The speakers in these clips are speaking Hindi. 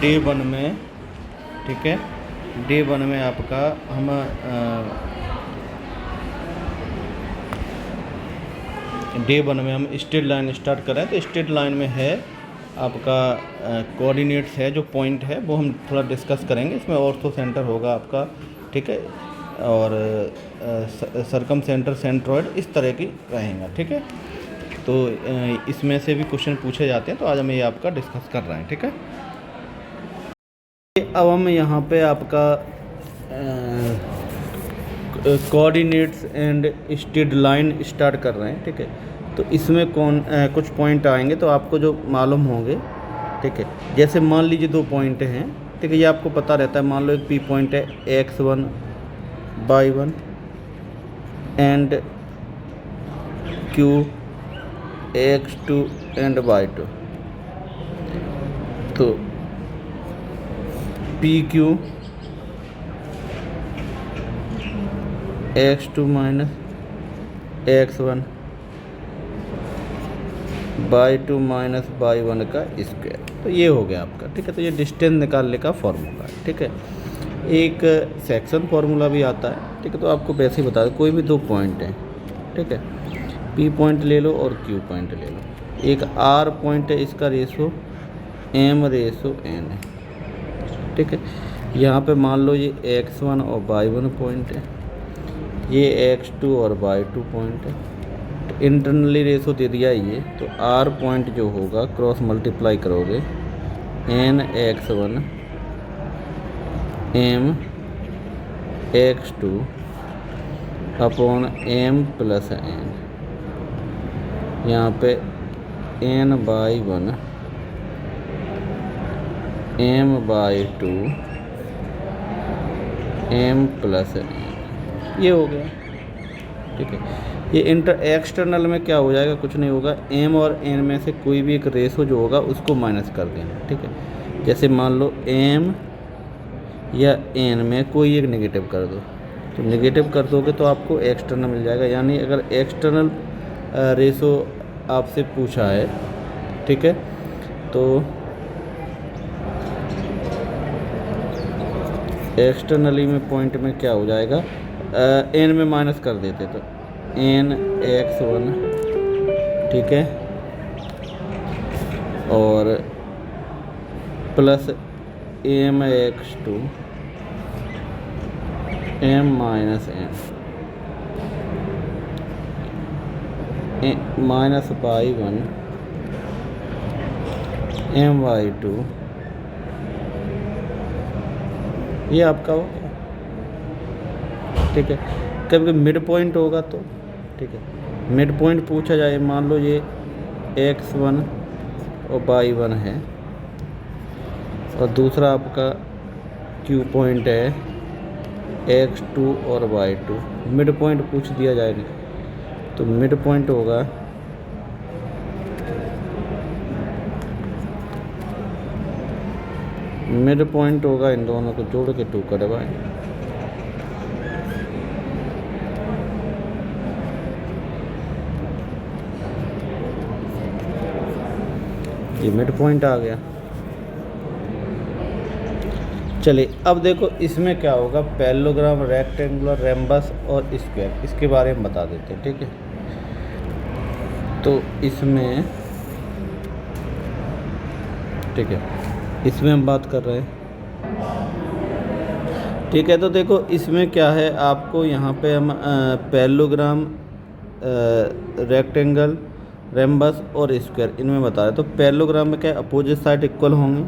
डे वन में, ठीक है, डे वन में आपका हम डे वन में हम स्ट्रेट लाइन स्टार्ट कर रहे हैं। तो स्ट्रेट लाइन में है आपका कोऑर्डिनेट्स है, जो पॉइंट है वो हम थोड़ा डिस्कस करेंगे। इसमें ऑर्थो सेंटर होगा आपका, ठीक है, और सरकम सेंटर, सेंट्रॉइड, इस तरह की रहेगा, ठीक है। तो इसमें से भी क्वेश्चन पूछे जाते हैं, तो आज हम ये आपका डिस्कस कर रहे हैं, ठीक है। अब हम यहाँ पे आपका coordinates and straight line start कर रहे हैं, ठीक है। तो इसमें कुछ पॉइंट आएंगे तो आपको जो मालूम होंगे, ठीक है। जैसे मान लीजिए 2 पॉइंट हैं, ठीक है, ये आपको पता रहता है। मान लो एक पी पॉइंट है x1 y1 and q x2 and y2। तो PQ x2 minus x1 y2 minus y1 का स्क्वायर। तो ये हो गया आपका, ठीक है। तो ये डिस्टेंस निकालने का फॉर्मूला है, ठीक है। एक सेक्शन फार्मूला भी आता है, ठीक है। तो आपको वैसे ही बता दें, कोई भी 2 पॉइंट हैं, ठीक है, P पॉइंट ले लो और Q पॉइंट ले लो। एक R पॉइंट है, इसका रेशो M रेशो N है, ठीक है। यहाँ पे मान लो ये x1 और y1 पॉइंट है, ये x2 और y2 पॉइंट है। तो इंटरनली रेशो दे दिया ये, तो R पॉइंट जो होगा क्रॉस मल्टीप्लाई करोगे n x1 m x2 upon m plus n। यहाँ पे n by 1 m by 2 m plus n, ये हो गया, ठीक है। ये एक्सटर्नल में क्या हो जाएगा, कुछ नहीं होगा, m और n में से कोई भी एक रेशो जो होगा उसको माइनस कर देना, ठीक है। जैसे मान लो m या n में कोई एक नेगेटिव कर दो, तो नेगेटिव कर दोगे तो आपको एक्सटर्नल मिल जाएगा। यानी अगर एक्सटर्नल रेशो आपसे पूछा है, ठीक है, तो एक्सटर्नली में पॉइंट में क्या हो जाएगा, n में माइनस कर देते तो n x1, ठीक है, और plus m x2 m minus n minus y1 m y2, ये आपका हो गया, ठीक है। कभी मिड पॉइंट होगा तो, ठीक है, मिड पॉइंट पूछा जाए, मान लो ये x1 और y1 है और दूसरा आपका Q पॉइंट है x2 और y2। मिड पॉइंट पूछ दिया जाएगा, तो मिड पॉइंट होगा इन दोनों को जोड़ के 2 कर दबाएं। ये मिड पॉइंट आ गया। चलिए अब देखो इसमें क्या होगा, पैरेललोग्राम, रेक्टेंगुलर, रेम्बस और स्क्वायर, इसके बारे में बता देते हैं, ठीक है। तो इसमें, ठीक है, इसमें हम बात कर रहे हैं, ठीक है। तो देखो इसमें क्या है, आपको यहाँ पे हम पैरेललोग्राम, रेक्टेंगल, रेम्बस और स्क्वायर इनमें बता रहे हैं। तो पैरेललोग्राम में क्या, अपोजिट साइड इक्वल होंगे,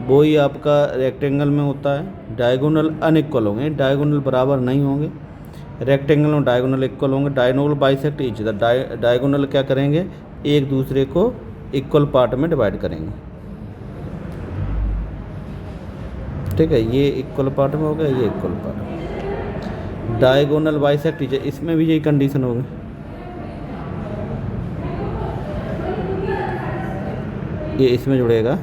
वो ही आपका रेक्टेंगल में होता है। डायगोनल अनइक्वल होंगे, डायगोनल बराबर नहीं होंगे। रेक्टेंगल में डायगोनल इक्वल होंगे। Diagonal bisect each other, diagonal क्या करेंगे, एक दूसरे को इक्वल पार्ट में डिवाइड करेंगे, ठीक है। ये इक्वल पार्ट में हो गया, ये equal part. Diagonal bisect each, इसमें भी यही कंडीशन होगी। ये इसमें जुड़ेगा,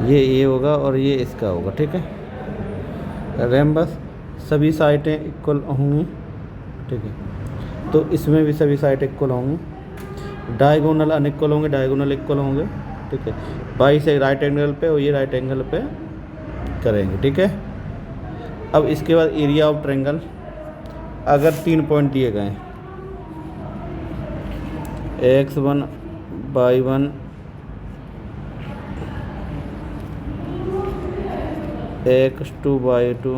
ये होगा और ये इसका होगा, ठीक है। रेम्बस सभी साइडें इक्वल होंगी, ठीक है। तो इसमें भी सभी साइड इक्वल होंगी, डायगोनल अनइक्वल होंगे, डायगोनल इक्वल होंगे, ठीक है। बाई से राइट एंगल पे और ये राइट एंगल पे करेंगे, ठीक है। अब इसके बाद एरिया ऑफ ट्रायंगल, अगर 3 पॉइंट दिए गए हैं x1 y1 x2 y2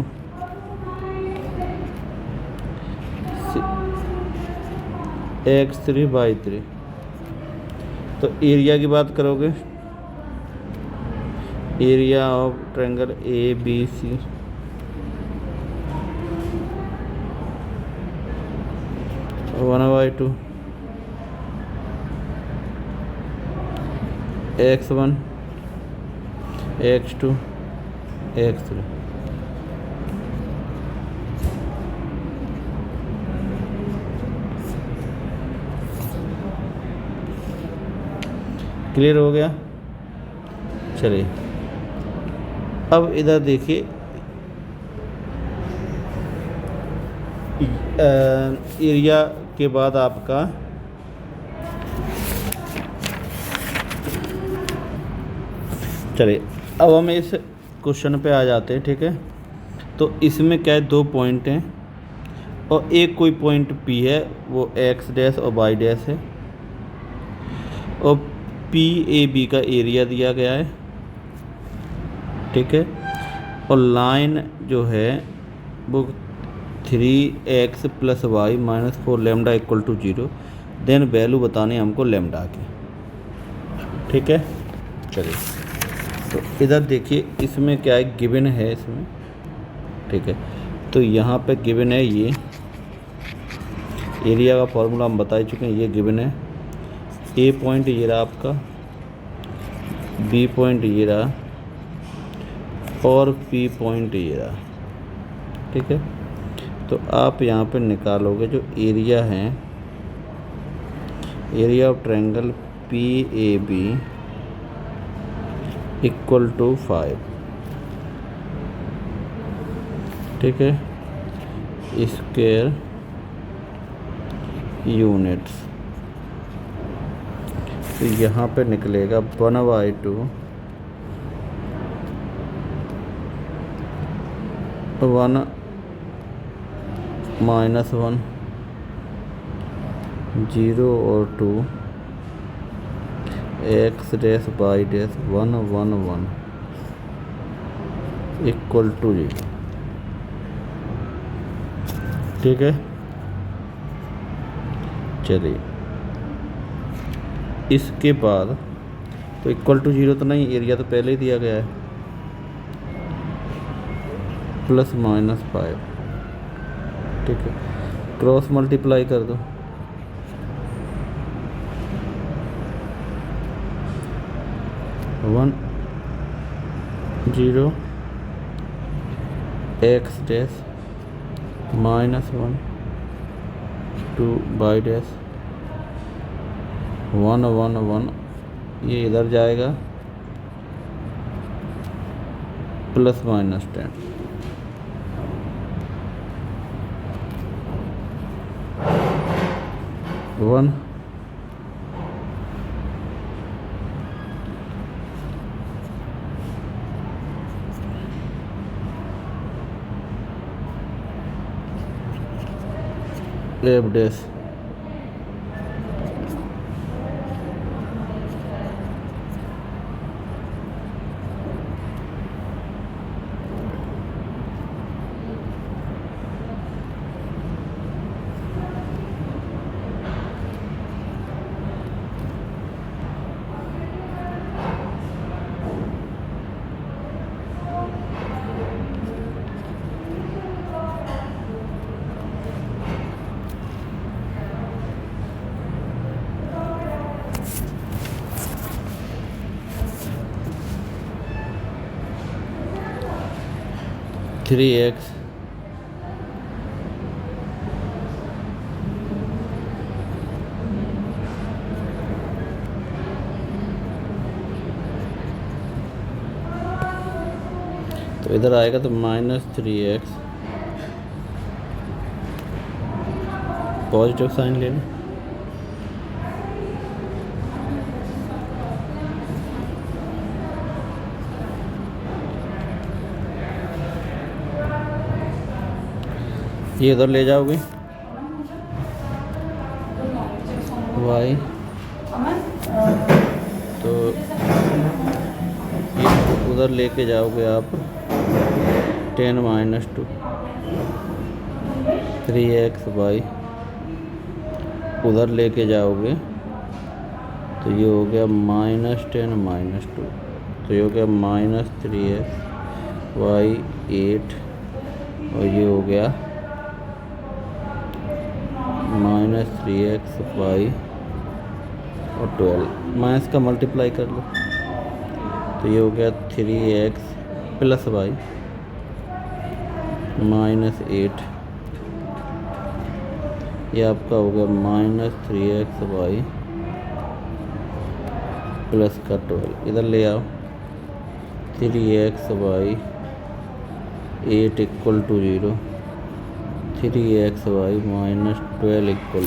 x3 y3, तो एरिया की बात करोगे, area of triangle A B C, one by two x1 x2 x3, clear हो गया। चलिए अब इधर देखिए, एरिया के बाद आपका चलिए अब हम इस क्वेश्चन पे आ जाते हैं, ठीक है। तो इसमें क्या है, 2 पॉइंट हैं और एक कोई पॉइंट P है, वो x डैश और y डैश है, और PAB का एरिया दिया गया है, ठीक है। और लाइन जो है वो 3x + y - 4 lambda = 0, then value बताने हमको लैम्डा की, ठीक है। चलिए तो इधर देखिए, इसमें क्या है, गिवन है इसमें, ठीक है। तो यहाँ पे गिवन है, ये एरिया का फॉर्मूला हम बता चुके हैं, ये गिवन है। ए पॉइंट ये रहा आपका, बी पॉइंट ये रहा और पी पॉइंट ये रहा, ठीक है। तो आप यहाँ पे निकालोगे जो एरिया है, एरिया ऑफ ट्रायंगल PAB = 5, ठीक है, स्क्वायर यूनिट्स। तो यहाँ पे निकलेगा 1/2 1 - 1 0 और 2 x डैश y डैश 1 1 1 = 0, ठीक है। चलिए इसके बाद तो = 0 तो नहीं, एरिया तो पहले ही दिया गया है, ±5, ठीक है। क्रॉस मल्टीप्लाई कर दो, 1 0 x डैश -1 2 y डैश 1 1 1, ये इधर जाएगा, ±10, one F dash three x तो इधर आएगा तो -3x पॉजिटिव साइन लेना। ये इधर ले जाओगे y, तो ये उधर लेके जाओगे आप 10 - 2 3xy, उधर लेके जाओगे तो ये हो गया -10 - 2, तो ये हो गया -3xy 8, और ये हो गया -3xy और 12, माइनस का मल्टीप्लाई कर लो तो ये हो गया 3x + y -8, ये आपका हो गया -3xy प्लस का 12, इधर ले आओ 3xy 8 = 0, 3xy - 12 = 0।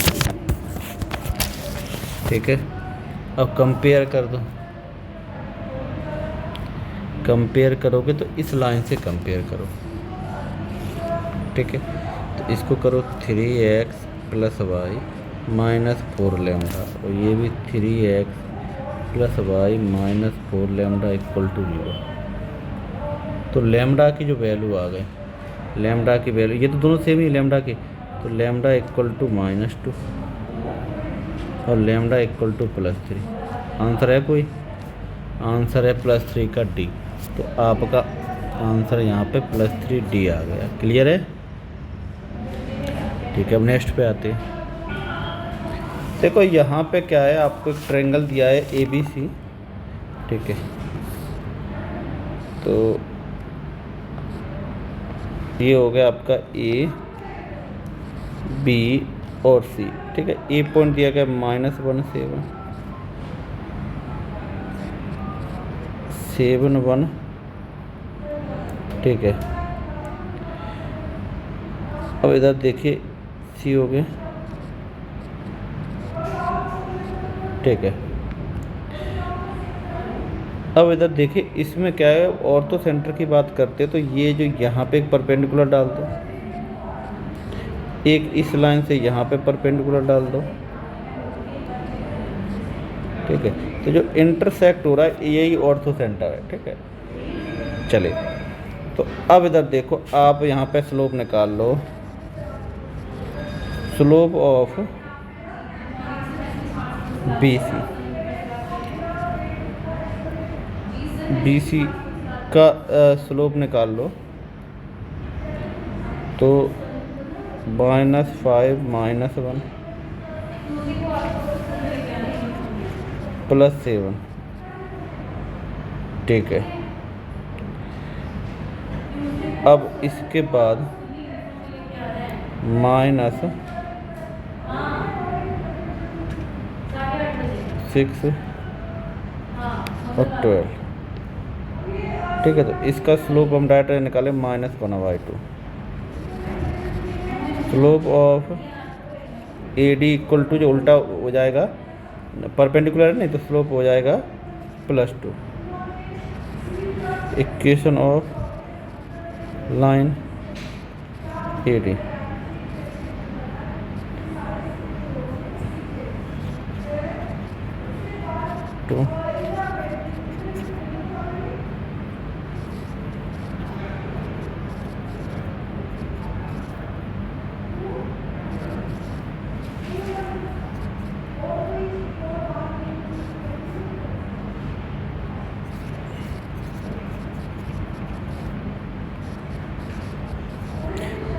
ठीक है, अब कंपेयर कर दो। कंपेयर करोगे तो इस लाइन से कंपेयर करो। ठीक है, तो इसको करो 3x + y -4 लैम्डा, और ये भी 3x + y -4 लैम्डा = 0। तो लैम्डा की जो वैल्यू आ गई, लैम्डा की वैल्यू, ये तो दोनों सेम ही लैम्डा की, तो लैम्डा = -2 और लैम्डा = +3। आंसर है कोई? आंसर है +3 का D। तो आपका आंसर यहाँ पे +3D आ गया। क्लियर है? ठीक है, अब नेक्स्ट पे आते हैं। देखो यहाँ पे क्या है, आपको एक ट्रायंगल दिया है ABC। ठीक है, तो ये हो गया आपका A, B और C। ठीक है, ए पॉइंट दिया गया -1 7 1। ठीक है, अब इधर देखिए C हो गया। ठीक है, अब इधर देखिए इसमें क्या है, ऑर्थो सेंटर की बात करते हैं तो ये जो यहाँ पे एक परपेंडिकुलर डाल दो, एक इस लाइन से यहाँ पे परपेंडिकुलर डाल दो। ठीक है, तो जो इंटरसेक्ट हो रहा है यही ऑर्थो सेंटर है। ठीक है, चलिए, तो अब इधर देखो, आप यहाँ पे स्लोप निकाल लो। स्लोप ऑफ BC का स्लोप निकाल लो, तो -5 - 1 +7। ठीक है, अब इसके बाद -6 और 12। ठीक है, तो इसका स्लोप हम डायरेक्ट निकालें -1/2। स्लोप ऑफ AD = जो उल्टा हो जाएगा, परपेंडिकुलर है नहीं, तो स्लोप हो जाएगा +2। Equation of line AD। तो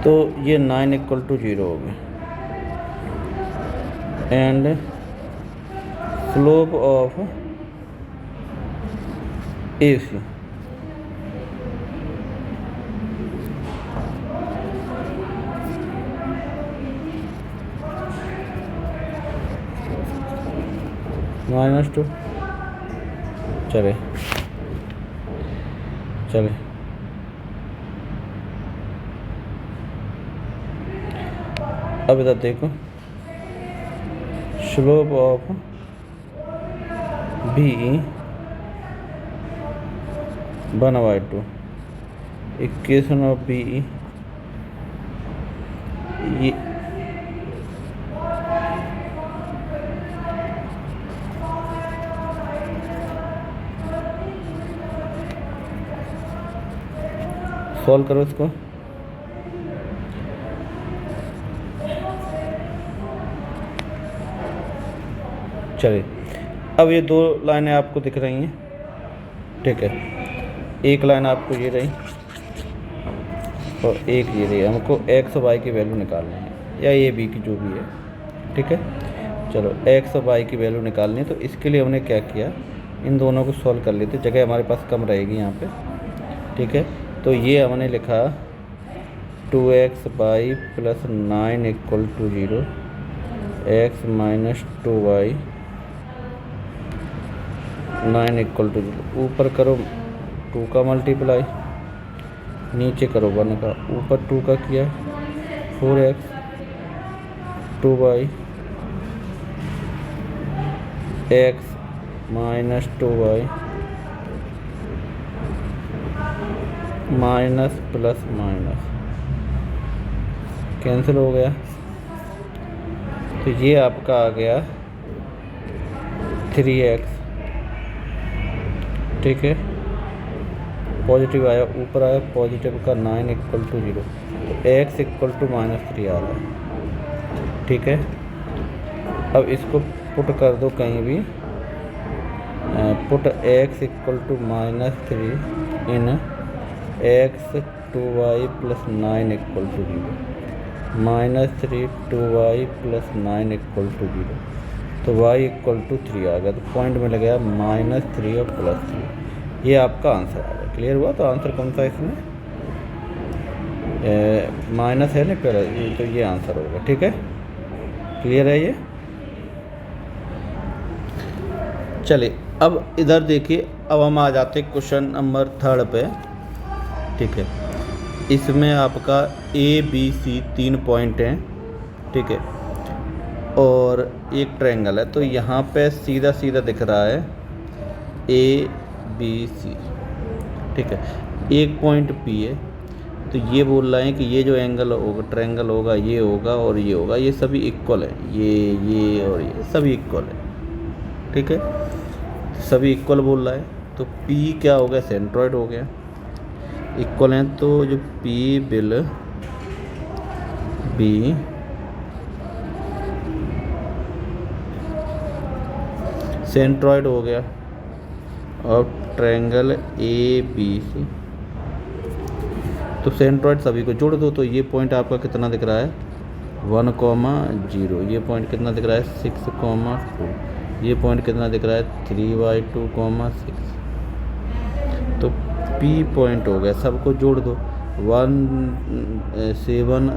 तो ये 9 = 0 हो गया। And slope of AC -2। चले चले, अब इधर देखो slope of B 1/2, equation of B ये सॉल्व करो इसको। चलिए, अब ये 2 लाइनें आपको दिख रही हैं, ठीक है। एक लाइन आपको ये रही और एक ये रही। हमको एक्स और वाई की वैल्यू निकालनी है, या ए बी की जो भी है, ठीक है। चलो, एक्स और वाई की वैल्यू निकालनी है, तो इसके लिए हमने क्या किया, इन दोनों को सॉल्व कर लेते, जगह हमारे पास कम रहेगी यहाँ पे, ठीक है। तो ये हमने लिखा 2x y + 9 = 0, x - 2y 9 = 0। ऊपर करो 2 का मल्टीप्लाई, नीचे करो 1 का, ऊपर 2 का किया 4x 2y x - 2y minus plus minus cancel हो गया। तो ये आपका आ गया 3x, ठीक है। पॉजिटिव आया, ऊपर आया पॉजिटिव का 9 = 0, तो x = -3 आ रहा है, ठीक है। अब इसको पुट कर दो कहीं भी, पुट x = -3 इन x 2y + 9 = 0, -3 2y + 9 = 0, तो y = 3 आ गया। तो पॉइंट में लग गया -3 और +3। ये आपका आंसर आ गया। क्लियर हुआ? तो आंसर कौन सा इसमें माइनस है ना पहले, तो ये आंसर होगा, ठीक है। क्लियर है ये? चलिए, अब इधर देखिए, अब हम आ जाते क्वेश्चन नंबर 3 पे, ठीक है। इसमें आपका ABC 3 पॉइंट हैं, ठीक है, और एक ट्रायंगल है। तो यहाँ पे सीधा सीधा दिख रहा है ABC, ठीक है। एक पॉइंट P है, तो ये बोल रहे हैं कि ये जो एंगल होगा, ट्रायंगल होगा, ये होगा और ये होगा, ये सभी इक्वल है, ये और ये सभी इक्वल है, ठीक है। सभी इक्वल बोल रहा है, तो P क्या हो गया, सेंट्रॉइड हो गया। इक्वल हैं तो जो P विल बी सेंट्रॉइड हो गया, और ट्रायंगल ABC, तो सेंट्रॉइड सभी को जोड़ दो। तो ये पॉइंट आपका कितना दिख रहा है 1, 0, ये पॉइंट कितना दिख रहा है 6, 2, ये पॉइंट कितना दिख रहा है 3/2, 6। तो P पॉइंट हो गया, सबको जोड़ दो। 1 7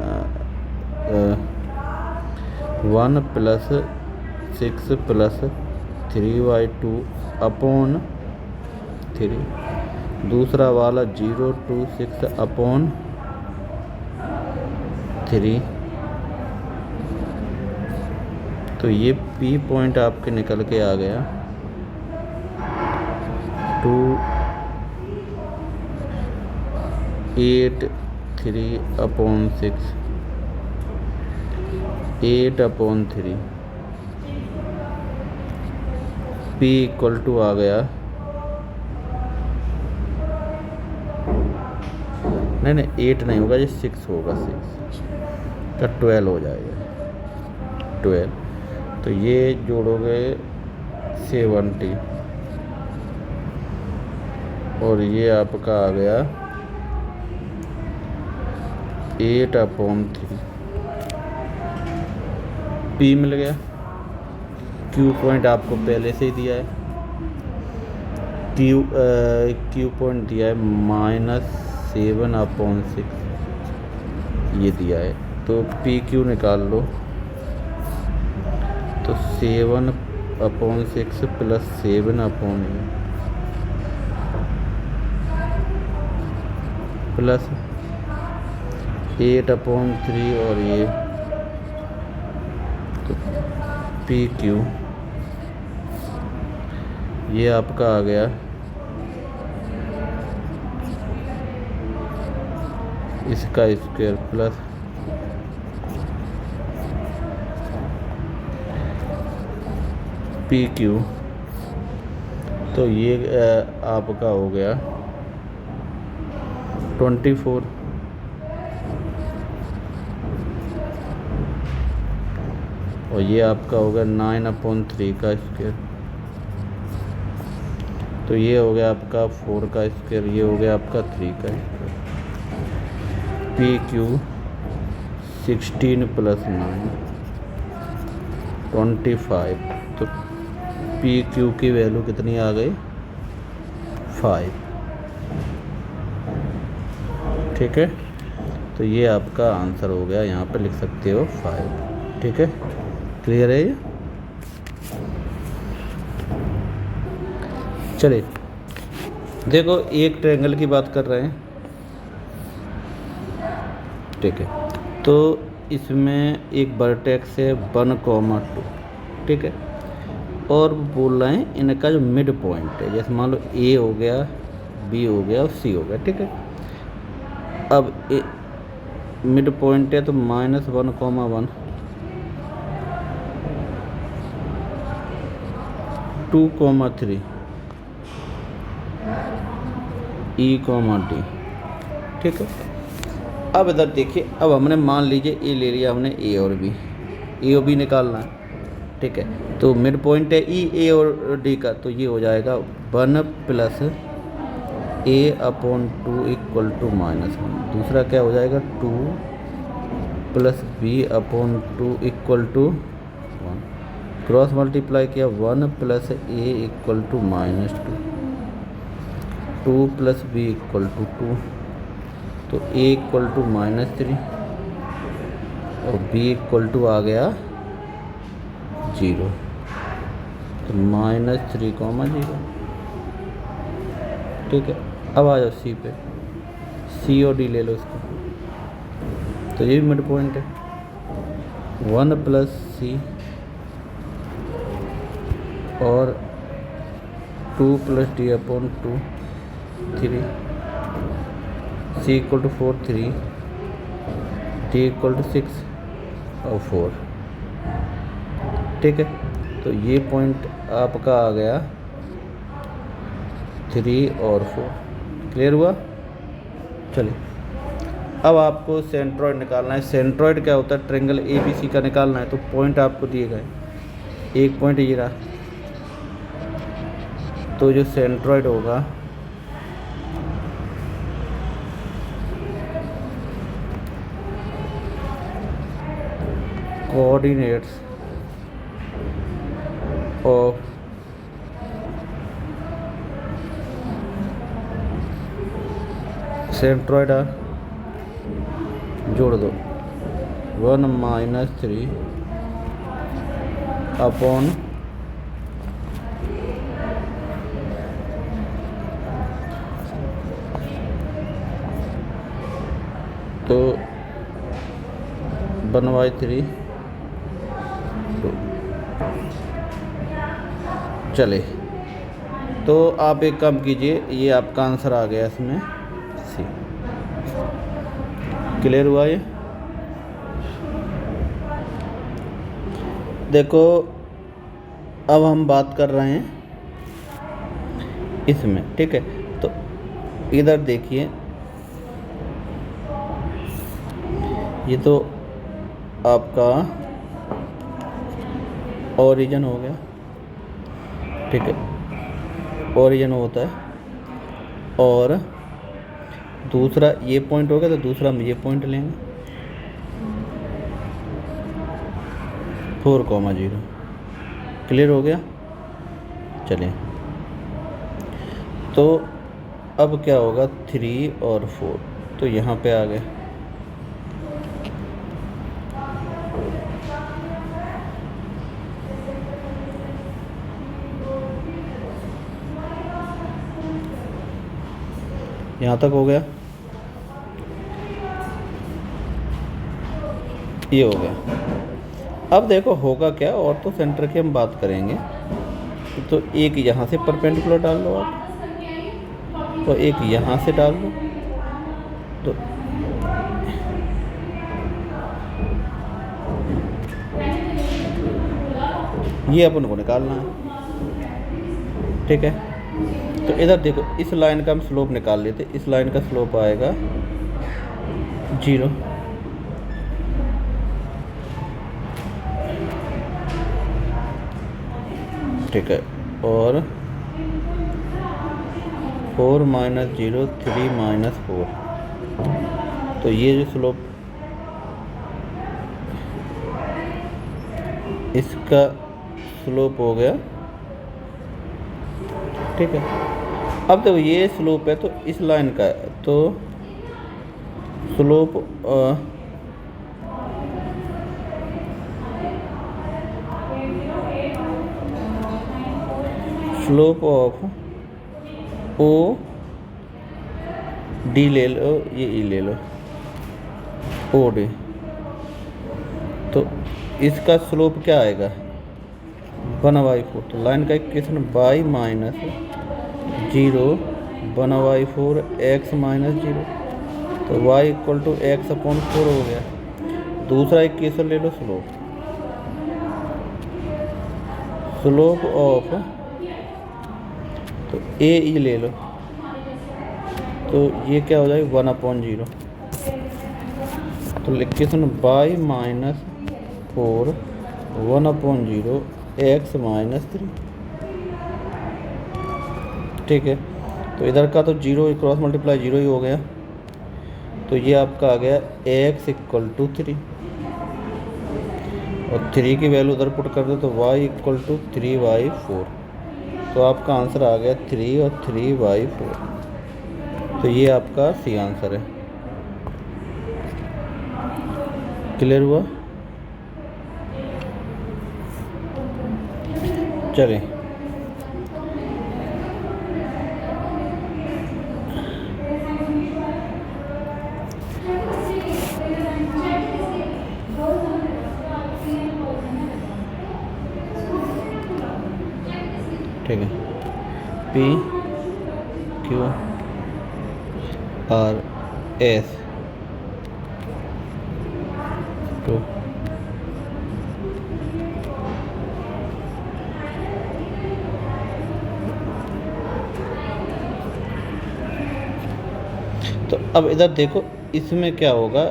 1 + 6 + 3/2 अपॉन 3, दूसरा वाला 0 to 6 अपॉन 3। तो ये P पॉइंट आपके निकल के आ गया 2 8 3/6, 8/3। P = आ गया, नहीं 8 नहीं होगा, ये 6 होगा, 6 का 12 हो जाएगा, 12। तो ये जोड़ोगे 70, और ये आपका आ गया 8/3। P मिल गया। Q पॉइंट आपको पहले से ही दिया है, Q पॉइंट दिया है -7/6, ये दिया है। तो PQ निकाल लो, तो 7/6 + 7/8 प्लस 8/3, और ये तो पी क्यू, ये आपका आ गया इसका स्क्वायर प्लस पी क्यू, तो ये आपका हो गया 24, और ये आपका हो गया 9/3 का स्क्वायर, तो ये हो गया आपका 4 का स्क्वायर, ये हो गया आपका 3 का स्क्वायर। पी क्यू 16 + 9 25, तो पी क्यू की वैल्यू कितनी आ गई 5, ठीक है। तो ये आपका आंसर हो गया, यहाँ पे लिख सकते हो 5, ठीक है। क्लियर है ये? चलिए देखो, एक ट्रायंगल की बात कर रहे हैं, ठीक है। तो इसमें एक वर्टेक्स है 1,2, ठीक है, और बोल रहे हैं इनका जो मिड पॉइंट है, जैसे मान लो ए हो गया, बी हो गया और सी हो गया, ठीक है। अब मिड पॉइंट है तो -1,1 2,3 E, D, ठीक है। अब इधर देखिए, अब हमने मान लीजिए ए ले लिया हमने, ए और बी निकालना है, ठीक है। तो मिड पॉइंट है ई, ए और डी का, तो ये हो जाएगा 1 + A/2 = -1। दूसरा क्या हो जाएगा 2 + B/2 = 1। क्रॉस मल्टीप्लाई किया 1 + A = -2, 2 + B = 2, तो A = -3 और B = आ गया 0, तो -3, 0, ठीक है। अब आ जाओ सी पे, सी और डी ले लो इसको, तो ये भी मिड पॉइंट है 1 + C और 2 + D/2 3, C = 4, 3, D = 6 और 4, ठीक है। तो ये पॉइंट आपका आ गया 3 और 4, क्लियर हुआ। चलिए अब आपको सेंट्रॉइड निकालना है। सेंट्रॉइड क्या होता है, ट्रायंगल ABC का निकालना है, तो पॉइंट आपको दिए गए, एक पॉइंट ये रहा, तो जो सेंट्रॉइड होगा कोऑर्डिनेट्स ऑफ सेंट्रॉइड जोड़ दो 1 - 3 अपॉन तो 1/3 2। चले, तो आप एक काम कीजिए, ये आपका आंसर आ गया इसमें सी। क्लियर हुआ ये? देखो अब हम बात कर रहे हैं इसमें, ठीक है। तो इधर देखिए, ये तो आपका ओरिजिन हो गया, ठीक है, ओरिजिन होता है, और दूसरा ये पॉइंट हो गया, तो दूसरा हम ये पॉइंट लेंगे 4,0। क्लियर हो गया? चलिए, तो अब क्या होगा 3 और 4, तो यहाँ पे आ गए, यहाँ तक हो गया, ये हो गया। अब देखो होगा क्या, और तो सेंटर की हम बात करेंगे। तो एक यहाँ से परपेंडिकुलर डाल लो आप, तो एक यहाँ से डाल लो। तो ये अपन को निकालना है, ठीक है। तो इधर देखो, इस लाइन का हम स्लोप निकाल लेते। इस लाइन का स्लोप आएगा 0, ठीक है। और 4 - 0 3 - 4, तो ये जो स्लोप इसका स्लोप हो गया, ठीक है। अब देखो ये स्लोप है तो इस लाइन का है, तो slope slope of O D ले लो, ये ई ले लो, ओ डी। तो इसका स्लोप क्या आएगा 1/4। तो लाइन का इक्वेशन y - 0 1/4 x - 0, तो y = x/4 हो गया। दूसरा इक्वेशन ले लो, स्लोप ऑफ, तो ए ई ले लो, तो ये क्या हो जाएगा 1/0। तो इक्वेशन y - 4 1/0 x - 3, ठीक है। तो इधर का तो 0 क्रॉस मल्टीप्लाई 0 ही हो गया, तो ये आपका आ गया x = 3, और 3 की वैल्यू उधर पुट कर दो तो y = 3/4। तो आपका आंसर आ गया 3 और 3/4। तो ये आपका सी आंसर है। क्लियर हुआ? चलें, ठीक है। P Q R S तो अब इधर देखो, इसमें क्या होगा,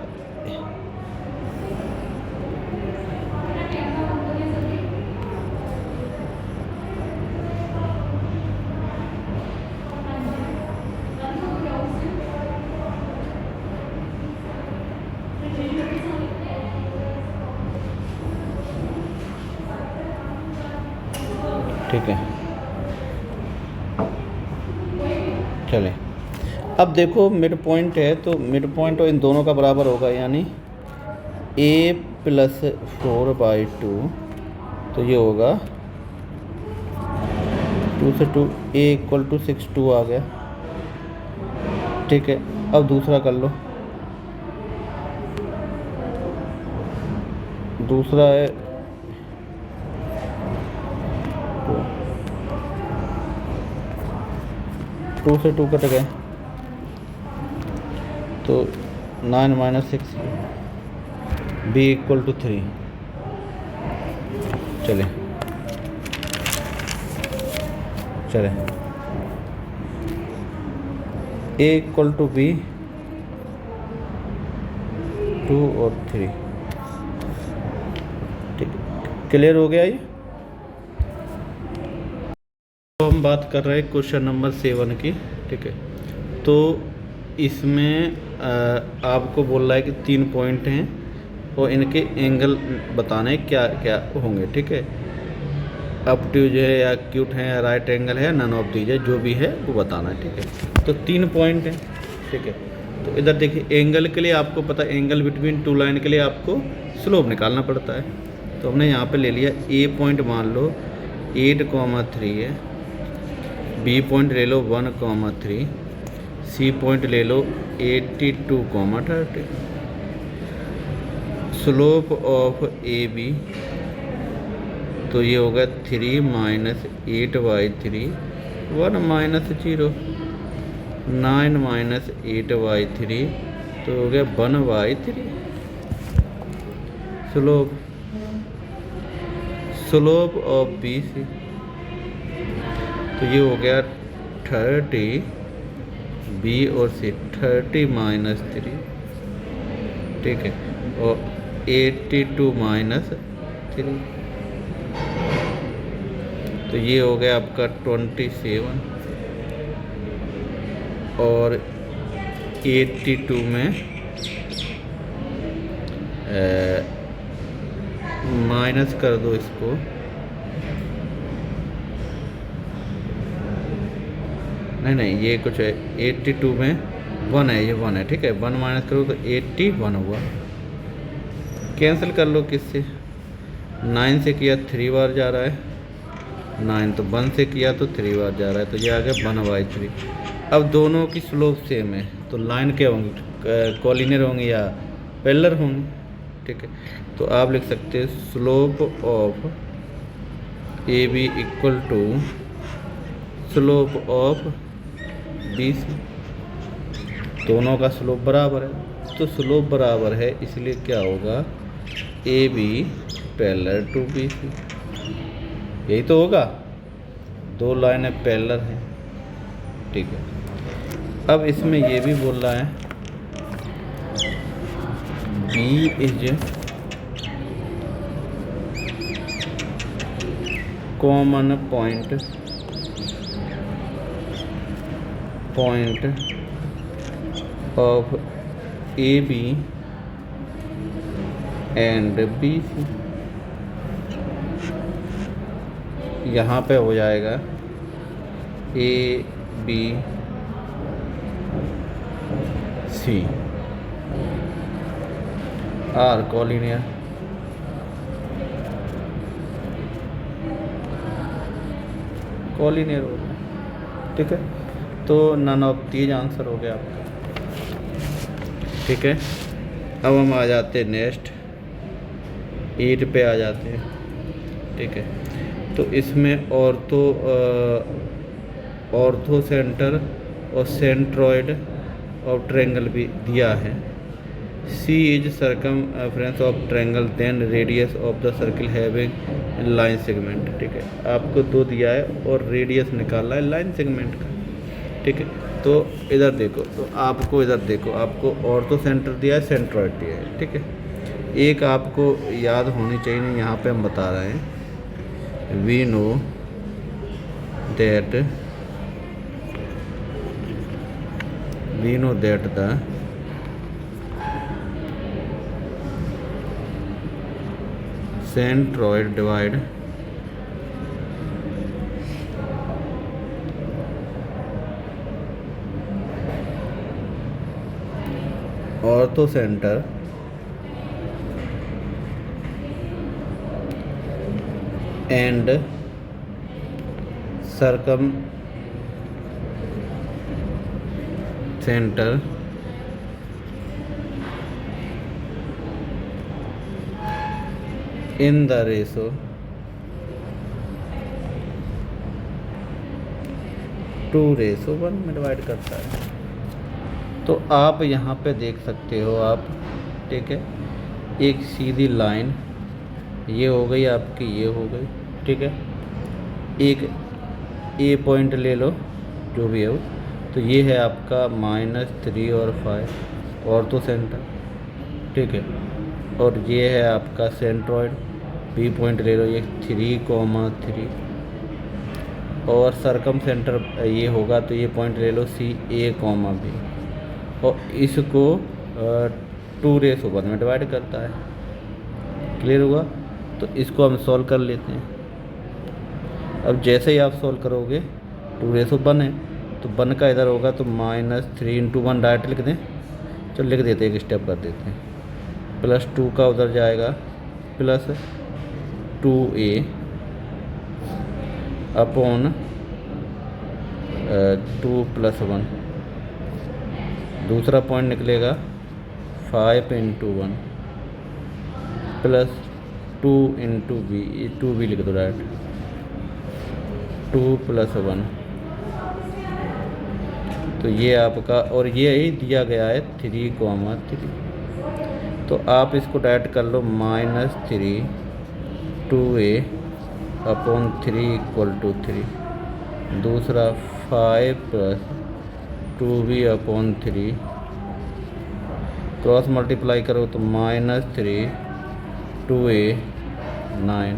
ठीक है। चले, अब देखो मिड पॉइंट है, तो मिड पॉइंट इन दोनों का बराबर होगा, यानी a + 4/2, तो ये होगा 2 से 2 a = 6 2 आ गया, ठीक है। अब दूसरा कर लो, दूसरा है 2 से 2 कट गए, तो 9 - 6 b = 3। चले a = b 2 और 3, ठीक है। क्लियर हो गया ये? तो हम बात कर रहे हैं क्वेश्चन नंबर 7 की, ठीक है। तो इसमें आपको बोल रहा है कि 3 पॉइंट हैं और इनके एंगल बताने क्या क्या होंगे, ठीक है। ऑब्ट्यूज है या एक्यूट है या राइट एंगल है, नन ऑफ दीज है, जो भी है वो बताना है, ठीक है। तो 3 पॉइंट हैं, ठीक है। तो इधर देखिए, एंगल के लिए आपको पता है, एंगल बिटवीन 2 लाइन के लिए आपको स्लोप निकालना पड़ता है। तो हमने यहाँ पे ले लिया, ए पॉइंट मान लो 8,3 है, बी पॉइंट ले लो 1,3, सी पॉइंट ले लो 82,30। स्लोप ऑफ ए बी, तो ये होगा 3 माइनस 8/3 1 माइनस 0 9 माइनस 8/3 तो हो गया 1/3। स्लोप ऑफ बी सी, तो ये हो गया 30 बी और सी 30 माइनस 3, ठीक है, और 82 माइनस 3, तो ये हो गया आपका 27, और 82 में माइनस कर दो इसको, नहीं ये कुछ है, 82 में 1 है, ये 1 है, ठीक है, 1 माइनस करो तो 81 हुआ। कैंसिल कर लो किससे, 9 से किया 3 बार जा रहा है 9, तो 1 से किया तो 3 बार जा रहा है, तो ये आ गया 1/3। अब दोनों की स्लोप सेम है तो लाइन क्या होंगी, कॉलिनियर होंगी या पैरेलल होंगी, ठीक है। तो आप लिख सकते हैं slope of A B equal to slope of B C, दोनों का स्लोप बराबर है, तो स्लोप बराबर है इसलिए क्या होगा, A B parallel to B C, यही तो होगा, दो लाइनें पैरेलल हैं, ठीक है। अब इसमें ये भी बोल रहा है B is common point of A B and B C, यहाँ पे हो जाएगा A B C are collinear, हो गया, ठीक है। तो नन ऑफ दीज आंसर हो गया आपका, ठीक है। अब हम आ जाते हैं नेक्स्ट 8 पे आ जाते हैं, ठीक है। तो इसमें ऑर्थो सेंटर और सेंट्रॉइड ऑफ ट्रायंगल भी दिया है। C is circumference of triangle then radius of the circle having line segment, ठीक है। आपको 2 दिया है और रेडियस निकालना है लाइन सेगमेंट का, ठीक है। तो इधर देखो, तो आपको इधर देखो, आपको ऑर्थो सेंटर दिया है, सेंट्रॉइड दिया है, ठीक है। एक आपको याद होनी चाहिए, नहीं यहाँ पे हम बता रहे हैं, we know that the centroid divide ortho center and circumcenter in the ratio 2:1 में डिवाइड करता है। तो आप यहाँ पे देख सकते हो आप, ठीक है, एक सीधी लाइन ये हो गई आपकी, ये हो गई, ठीक है। एक ए पॉइंट ले लो जो भी है वो, तो ये है आपका -3 और 5 ऑर्थो सेंटर, ठीक है। और ये है आपका सेंट्रॉइड, बी पॉइंट ले लो, ये 3,3, और सरकम सेंटर ये होगा तो ये पॉइंट ले लो सी A,B, और इसको 2:1 में डिवाइड करता है। क्लियर हुआ? तो इसको हम सॉल्व कर लेते हैं। अब जैसे ही आप सॉल्व करोगे 2:1 है तो 1 का इधर होगा तो -3 × 1 डायरेक्ट लिख दें, चलो लिख देते हैं, एक स्टेप कर देते हैं, +2 का उधर जाएगा +2A अपॉन 2 + 1, दूसरा पॉइंट निकलेगा 5 × 1, प्लस 2 इंटू बी, 2b लिख दो डायरेक्ट, 2 + 1, तो ये आपका, और ये ही दिया गया है 3, तो आप इसको डायरेक्ट कर लो -3 2a अपॉन 3 = 3। दूसरा 5 + 2b अपॉन 3, क्रॉस मल्टीप्लाई करो तो -3 2a 9,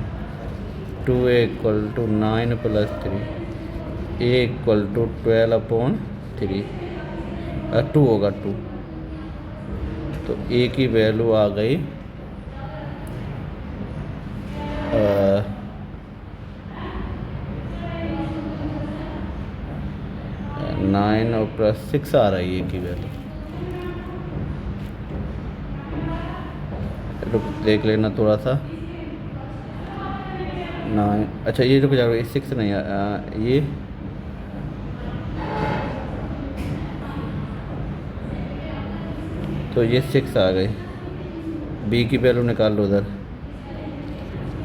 2a = 9 + 3, a = 12 अपॉन 3, 2 होगा 2, तो a की वैल्यू आ गई 9 और +6 आ रही है a की वैल्यू। रुक देख लेना थोड़ा सा, 9, अच्छा ये रुक जाओ, ये 6 नहीं ये तो ये 6 आ गई। b की वैल्यू निकाल लो उधर,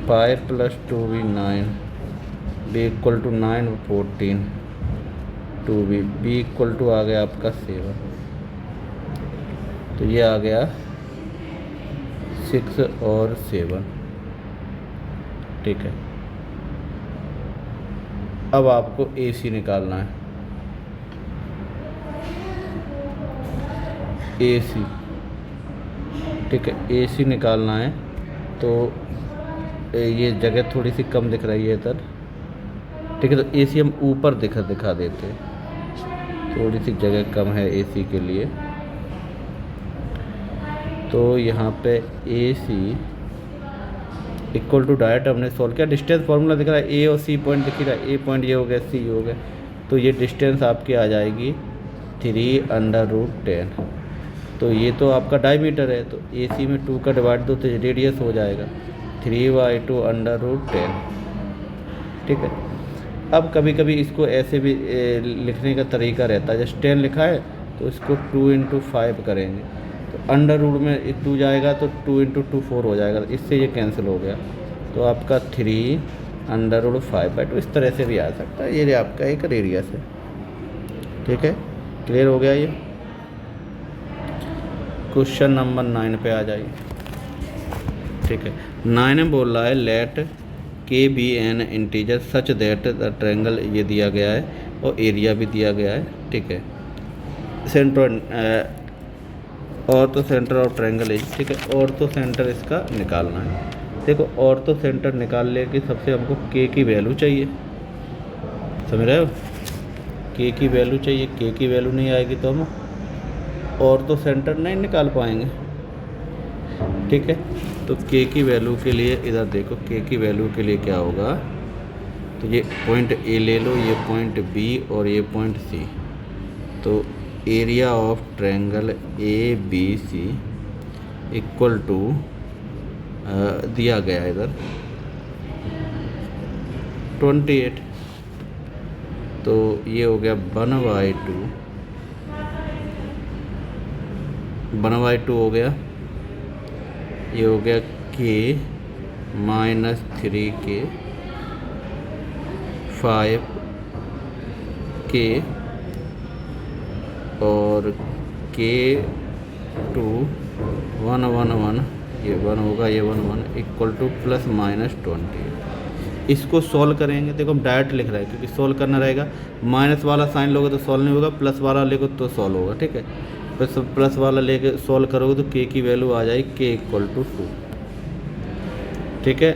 5 + 2b 9, b = 9 14 2b, b = आ गया आपका 7, तो ये आ गया 6 और 7, ठीक है। अब आपको AC निकालना है, AC, ठीक है, AC निकालना है। तो ये जगह थोड़ी सी कम दिख रही है इधर, ठीक है, तो AC हम ऊपर दिखा देते हैं, थोड़ी सी जगह कम है AC के लिए। तो यहाँ पे AC = डायरेक्ट हमने सॉल्व किया, डिस्टेंस फार्मूला दिख रहा है, A और C पॉइंट दिख रहा है, A पॉइंट ये हो गया, C हो गया, तो ये डिस्टेंस आपकी आ जाएगी 3√10। तो ये तो आपका डायमीटर है, तो AC में 2 का डिवाइड दो तो रेडियस हो जाएगा 3/2√10, ठीक है। अब कभी कभी इसको ऐसे भी लिखने का तरीका रहता है, जैसे 10 लिखा है तो इसको 2 × 5 करेंगे, तो अंडर रूट में 2 जाएगा तो 2 × 2 4 हो जाएगा, इससे ये कैंसिल हो गया, तो आपका 3√5/2 इस तरह से भी आ सकता है। ये आपका एक रेडियस है, ठीक है, क्लियर हो गया। ये क्वेश्चन नंबर 9 पे आ जाइए, ठीक है। 9 में बोल रहा है let k be an integer such that the triangle, ये दिया गया है और एरिया भी दिया गया है, ठीक है। Centre ortho centre of triangle is, ठीक है, ऑर्थो सेंटर इसका निकालना है। देखो ऑर्थो सेंटर निकालने की सबसे हमको के की वैल्यू चाहिए, समझ रहे हो, के की वैल्यू चाहिए, के की वैल्यू नहीं आएगी तो हम ऑर्थो सेंटर नहीं निकाल पाएंगे, ठीक है। तो के की वैल्यू के लिए इधर देखो, के की वैल्यू के लिए क्या होगा, तो ये पॉइंट ए ले लो, ये पॉइंट बी और ये पॉइंट सी, तो एरिया ऑफ ट्रायंगल ABC = दिया गया है इधर 28, तो ये हो गया 1/2 हो गया, ये हो गया K -3K 5K और K2 1 1 1, ये 1 होगा, ये 1 1 = ±20। इसको सॉल्व करेंगे, देखो हम डायरेक्ट लिख रहे हैं क्योंकि सॉल्व करना रहेगा, माइनस वाला साइन लोगे तो सॉल्व नहीं होगा, प्लस वाला लेगे तो सॉल्व होगा, ठीक है। प्लस वाला लेके सॉल्व करोगे तो K की वैल्यू आ जाएगी K = 2, ठीक है।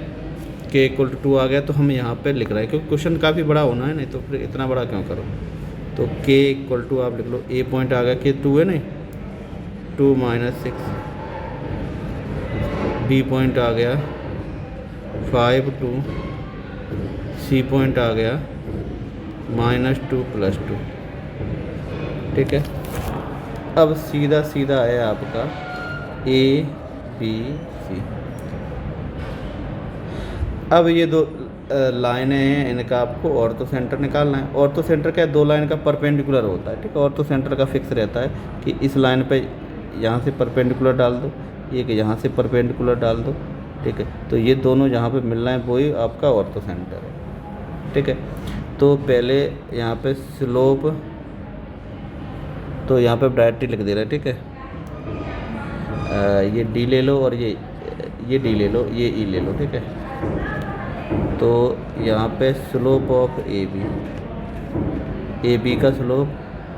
K = 2 आ गया, तो हम यहाँ पे लिख रहे हैं क्योंकि क्वेश्चन काफ़ी बड़ा होना है, नहीं तो फिर इतना बड़ा क्यों करो। तो K = आप लिख लो, A पॉइंट आ गया, K 2 है नहीं, 2 - 6, B पॉइंट आ गया 5 2, C पॉइंट आ गया -2 + 2, ठीक है। अब सीधा सीधा है आपका ABC। अब ये दो लाइनें हैं, इनका आपको ऑर्थो सेंटर निकालना है। ऑर्थो सेंटर क्या है, दो लाइन का परपेंडिकुलर होता है, ठीक है। ऑर्थो सेंटर का फिक्स रहता है कि इस लाइन पे यहाँ से परपेंडिकुलर डाल दो, ये कि यहाँ से परपेंडिकुलर डाल दो, ठीक है। तो ये दोनों जहाँ पे मिल रहे हैं वही आपका ऑर्थो सेंटर है, ठीक है। तो पहले यहाँ पे स्लोप, तो यहाँ पे डायरेक्टली लिख दे रहा है, ठीक है। ये डी ले लो और ये डी ले लो, ये ई ले लो, ठीक है। तो यहाँ पे स्लोप ऑफ ए बी का स्लोप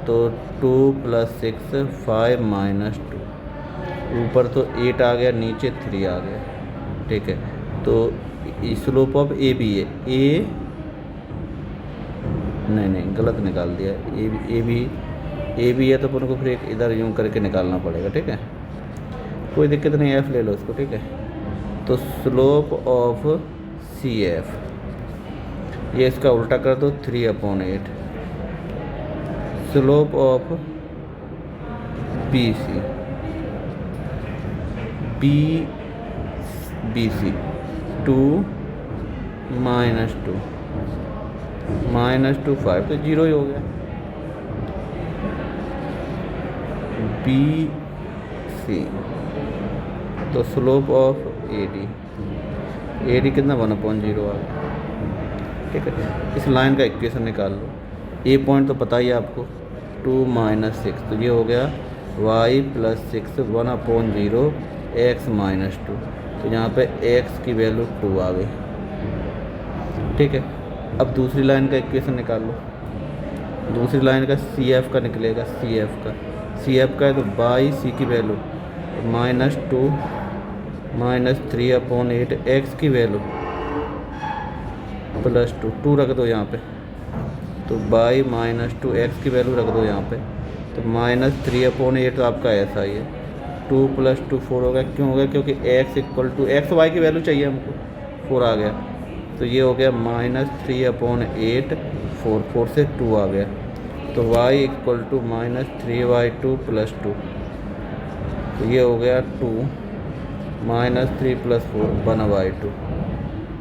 तो 2 + 6 5 - 2, ऊपर तो 8 आ गया, नीचे 3 आ गया, ठीक है। तो स्लोप ऑफ ए बी है, ए नहीं गलत निकाल दिया, ए बी है तो अपन को फिर एक इधर यूँ करके निकालना पड़ेगा, ठीक है। कोई दिक्कत नहीं, एफ ले लो इसको, ठीक है। तो स्लोप ऑफ सी एफ, ये इसका उल्टा कर दो 3/8। स्लोप ऑफ बी सी 2 - 2 5, तो 0 ही हो गया। बी सी, तो स्लोप ऑफ ए डी कितना 1/0 आ गया, ठीक है। इस लाइन का इक्वेशन निकाल लो। ए पॉइंट तो पता ही है आपको, 2 - 6, तो ये हो गया y + 6 1/0 x - 2, तो यहाँ पे x की वैल्यू 2 आ गई, ठीक है। अब दूसरी लाइन का इक्वेशन निकाल लो। दूसरी लाइन का सी एफ का निकलेगा, सी एफ का है तो बाई सी की वैल्यू -2 - 3/8 x की वैल्यू +2, 2 रख दो यहाँ पे, तो बाई -2 x की वैल्यू रख दो यहाँ पे, तो -3/8 तो आपका ऐसा ही है। 2 + 2 4 हो गया, क्यों हो गया? क्योंकि x y की वैल्यू चाहिए हमको, 4 आ गया, तो ये हो गया -3/8, 4 से 2 आ गया, तो y = -3y2 + 2, तो ये हो गया 2 -3 + 4 1/2।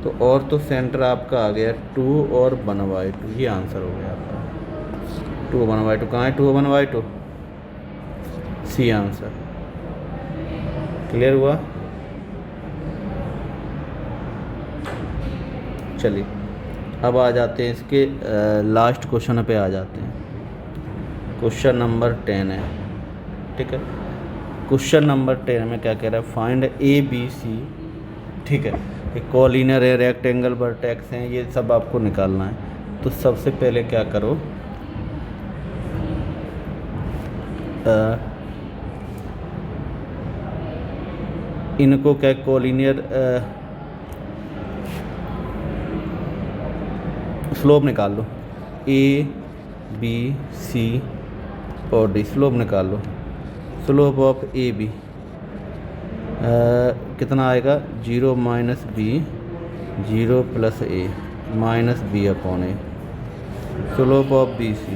तो और तो सेंटर आपका आ गया 2 और 1/2, ये आंसर हो गया आपका। 2 1/2 कहाँ है? 2 1/2, सी आंसर। क्लियर हुआ? चलिए अब आ जाते हैं इसके लास्ट क्वेश्चन पे आ जाते हैं। क्वेश्चन नंबर 10 है, ठीक है। क्वेश्चन नंबर 10 में क्या कह रहा है? फाइंड ए बी सी, ठीक है। एक कोलिनियर है, रेक्टेंगल वर्टेक्स हैं, ये सब आपको निकालना है। तो सबसे पहले क्या करो, इनको क्या कोलिनियर स्लोप निकाल लो, ए बी सी और डी, स्लोप निकाल लो। स्लोप ऑफ ए बी कितना आएगा? 0 - b 0 + a -b/a। Slope of B C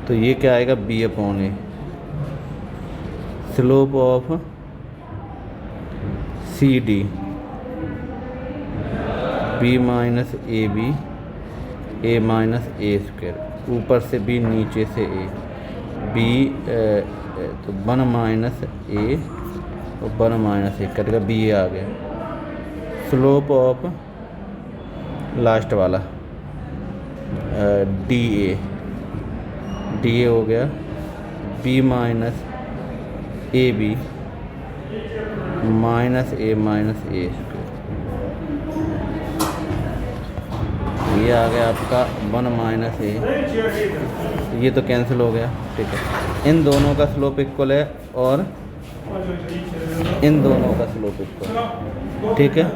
तो ये क्या आएगा? b/a। Slope of C D b - ab a - a², ऊपर से b नीचे से a, b तो 1 - a और 1 - a कटेगा, b आ गया। स्लोप ऑफ लास्ट वाला डी ए हो गया b - ab -a - a², ये आ गया आपका 1 - a, ये तो कैंसिल हो गया, ठीक है। इन दोनों का स्लोप इक्वल है और इन दोनों का स्लोप इक्वल, ठीक है।